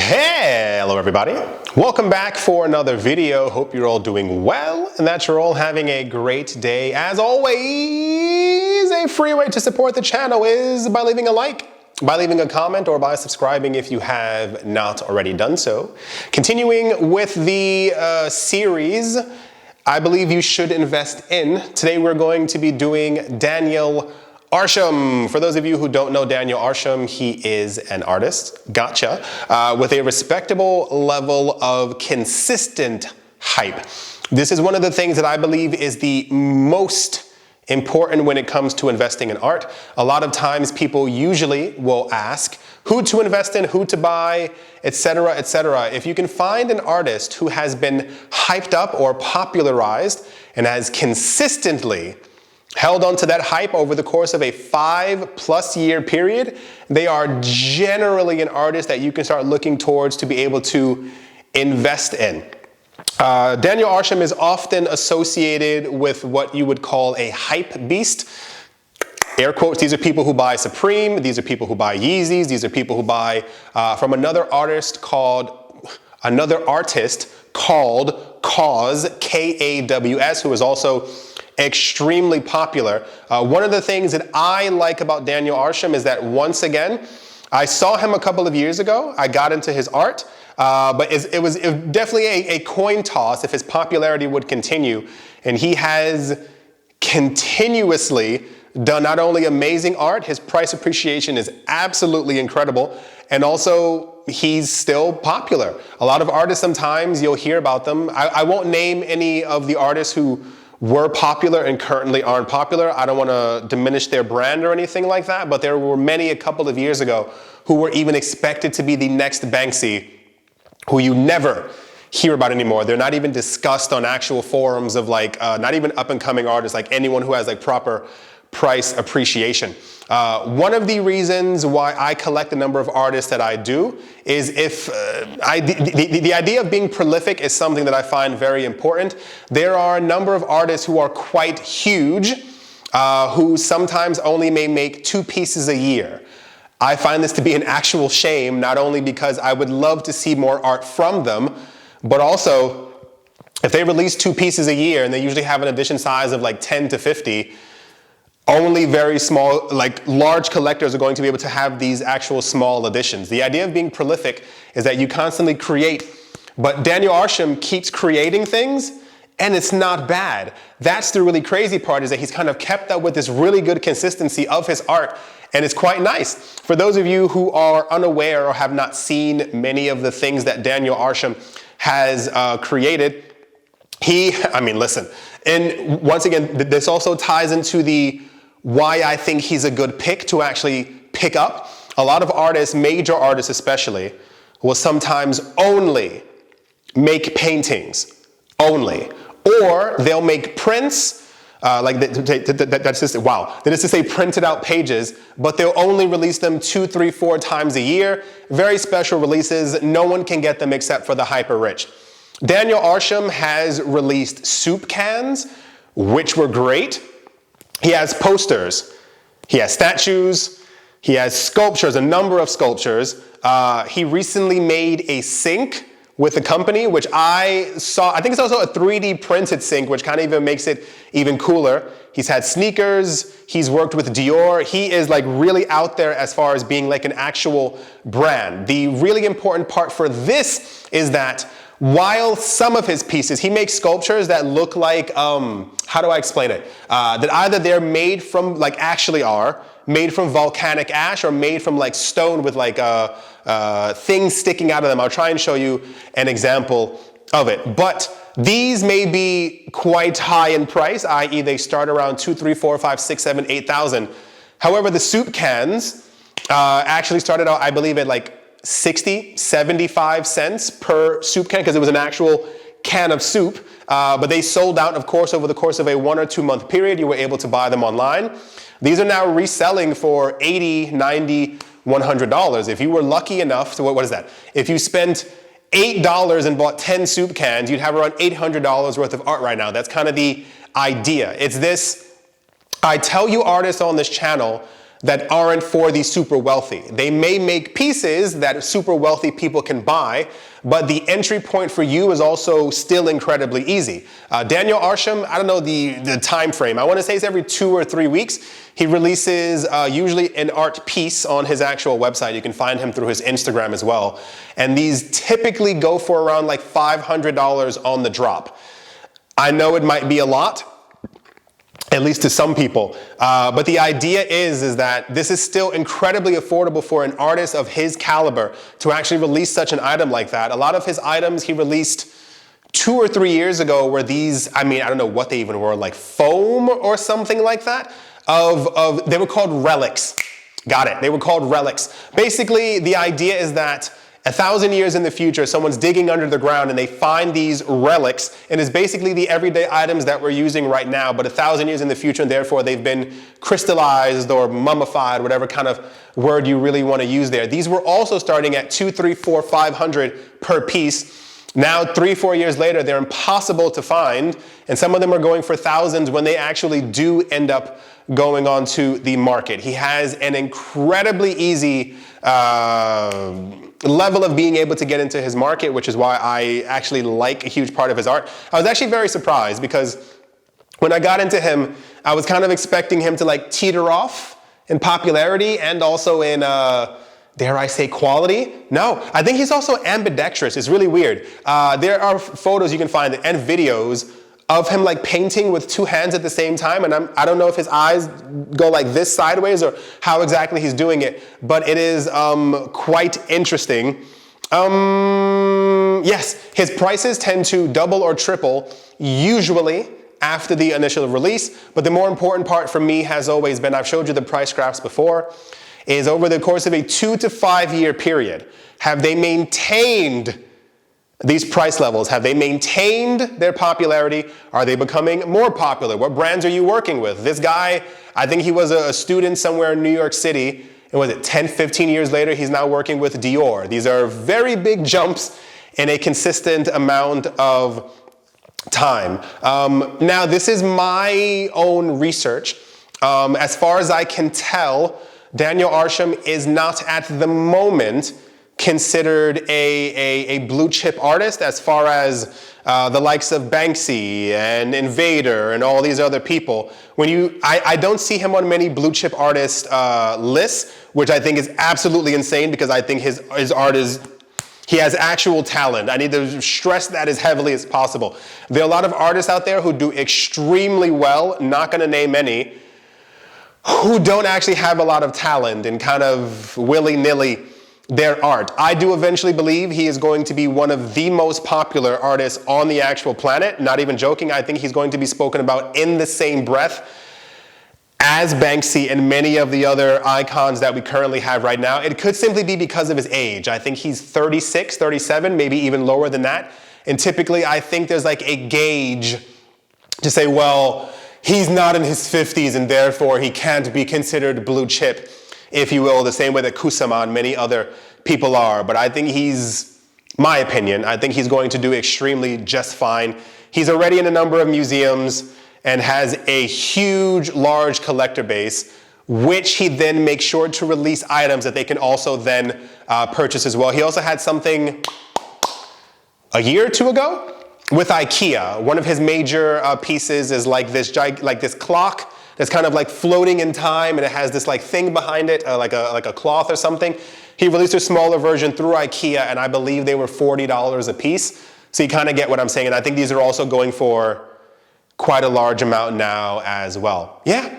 Hello everybody, welcome back for another video. Hope you're all doing well and that you're all having a great day. As always, a free way to support the channel is by leaving a like, by leaving a comment, or by subscribing if you have not already done so. Continuing with the series, I believe you should invest in. Today we're going to be doing Daniel Arsham. For those of you who don't know Daniel Arsham, he is an artist, gotcha, with a respectable level of consistent hype. This is one of the things that I believe is the most important when it comes to investing in art. A lot of times people usually will ask who to invest in, who to buy, etc., etc. If you can find an artist who has been hyped up or popularized and has consistently held on to that hype over the course of a 5+ year period, they are generally an artist that you can start looking towards to be able to invest in. Daniel Arsham is often associated with what you would call a hype beast. Air quotes, these are people who buy Supreme, these are people who buy Yeezys, these are people who buy from another artist called Kaws, K-A-W-S, who is also extremely popular. One of the things that I like about Daniel Arsham is that, once again, I saw him a couple of years ago. I got into his art, but it was definitely a coin toss if his popularity would continue. And he has continuously done not only amazing art, his price appreciation is absolutely incredible, and also he's still popular. A lot of artists, sometimes you'll hear about them. I won't name any of the artists who were popular and currently aren't popular. I don't want to diminish their brand or anything like that, but there were many a couple of years ago who were even expected to be the next Banksy, who you never hear about anymore. They're not even discussed on actual forums of not even up and coming artists, like anyone who has proper price appreciation. One of the reasons why I collect the number of artists that I do is the idea of being prolific is something that I find very important. There are a number of artists who are quite huge, who sometimes only may make 2 pieces a year. I find this to be an actual shame, not only because I would love to see more art from them, but also if they release 2 pieces a year and they usually have an edition size of 10 to 50, only very small, large collectors are going to be able to have these actual small editions. The idea of being prolific is that you constantly create, but Daniel Arsham keeps creating things and it's not bad. That's the really crazy part, is that he's kind of kept up with this really good consistency of his art, and it's quite nice. For those of you who are unaware or have not seen many of the things that Daniel Arsham has created, listen, and once again, this also ties into the why I think he's a good pick to actually pick up. A lot of artists, major artists especially, will sometimes only make paintings, only. Or they'll make prints, that's just, wow. That is to say printed out pages, but they'll only release them 2, 3, 4 times a year. Very special releases. No one can get them except for the hyper rich. Daniel Arsham has released soup cans, which were great. He has posters, he has statues, he has sculptures, a number of sculptures. He recently made a sink with a company, which I saw. I think it's also a 3D printed sink, which kind of even makes it even cooler. He's had sneakers, he's worked with Dior. He is really out there as far as being an actual brand. The really important part for this is that while some of his pieces, he makes sculptures that look like, how do I explain it? That either they're made from, actually are, made from volcanic ash, or made from stone with things sticking out of them. I'll try and show you an example of it. But these may be quite high in price, i.e. they start around 2, 3, 4, 5, 6, 7, 8,000. However, the soup cans actually started out, I believe, at 60, 75 cents per soup can, because it was an actual can of soup. But they sold out, of course, over the course of a 1 or 2 month period. You were able to buy them online. These are now reselling for $80, $90, $100. If you were lucky enough to, what is that? If you spent $8 and bought 10 soup cans, you'd have around $800 worth of art right now. That's kind of the idea. It's this, I tell you artists on this channel that aren't for the super wealthy. They may make pieces that super wealthy people can buy, but the entry point for you is also still incredibly easy. Daniel Arsham, I don't know the time frame. I want to say it's every 2 or 3 weeks. He releases usually an art piece on his actual website. You can find him through his Instagram as well. And these typically go for around like $500 on the drop. I know it might be a lot, at least to some people. But the idea is that this is still incredibly affordable for an artist of his caliber to actually release such an item like that. A lot of his items he released 2 or 3 years ago were these, I mean, I don't know what they even were, like foam or something like that, they were called relics. Got it, they were called relics. Basically, the idea is that 1,000 years in the future, someone's digging under the ground and they find these relics, and it's basically the everyday items that we're using right now, but 1,000 years in the future, and therefore they've been crystallized or mummified, whatever kind of word you really want to use there. These were also starting at 200, 300, 400, 500 per piece. Now, 3 or 4 years later, they're impossible to find, and some of them are going for thousands when they actually do end up going onto the market. He has an incredibly easy level of being able to get into his market, which is why I actually like a huge part of his art. I was actually very surprised because when I got into him, I was kind of expecting him to like teeter off in popularity and also in, dare I say, quality? No, I think he's also ambidextrous. It's really weird. There are photos you can find and videos of him like painting with 2 hands at the same time, and I don't know if his eyes go like this sideways or how exactly he's doing it, but it is quite interesting. Yes, his prices tend to double or triple usually after the initial release, but the more important part for me has always been, I've showed you the price graphs before, is over the course of a 2 to 5 year period, have they maintained these price levels? Have they maintained their popularity? Are they becoming more popular? What brands are you working with? This guy, I think he was a student somewhere in New York City, and was it 10, 15 years later, he's now working with Dior. These are very big jumps in a consistent amount of time. Now, this is my own research. As far as I can tell, Daniel Arsham is not at the moment considered a blue chip artist as far as the likes of Banksy and Invader and all these other people. I don't see him on many blue chip artist lists, which I think is absolutely insane because I think his art he has actual talent. I need to stress that as heavily as possible. There are a lot of artists out there who do extremely well, not gonna name any, who don't actually have a lot of talent and kind of willy-nilly their art. I do eventually believe he is going to be one of the most popular artists on the actual planet. Not even joking, I think he's going to be spoken about in the same breath as Banksy and many of the other icons that we currently have right now. It could simply be because of his age. I think he's 36, 37, maybe even lower than that. And typically I think there's like a gauge to say, well, he's not in his 50s and therefore he can't be considered blue chip, if you will, the same way that Kusama and many other people are. But I think my opinion, I think he's going to do extremely just fine. He's already in a number of museums and has a huge, large collector base, which he then makes sure to release items that they can also then purchase as well. He also had something a year or 2 ago with IKEA. One of his major pieces is like this clock that's kind of like floating in time, and it has this like thing behind it, like a cloth or something. He released a smaller version through IKEA, and I believe they were $40 a piece. So you kind of get what I'm saying, and I think these are also going for quite a large amount now as well. Yeah,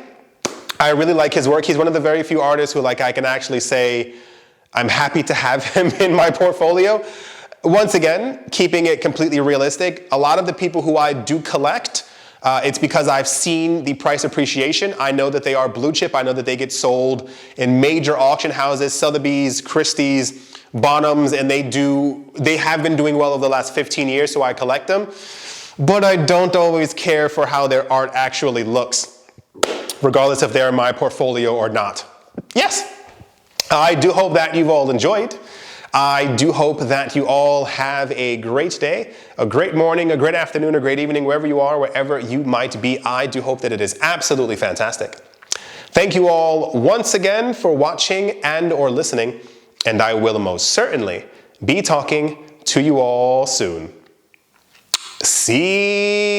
I really like his work. He's one of the very few artists who I can actually say I'm happy to have him in my portfolio. Once again, keeping it completely realistic, a lot of the people who I do collect, it's because I've seen the price appreciation. I know that they are blue chip. I know that they get sold in major auction houses, Sotheby's, Christie's, Bonhams, and they have been doing well over the last 15 years, so I collect them. But I don't always care for how their art actually looks, regardless if they're in my portfolio or not. Yes, I do hope that you've all enjoyed. I do hope that you all have a great day, a great morning, a great afternoon, a great evening, wherever you are, wherever you might be. I do hope that it is absolutely fantastic. Thank you all once again for watching and or listening, and I will most certainly be talking to you all soon. See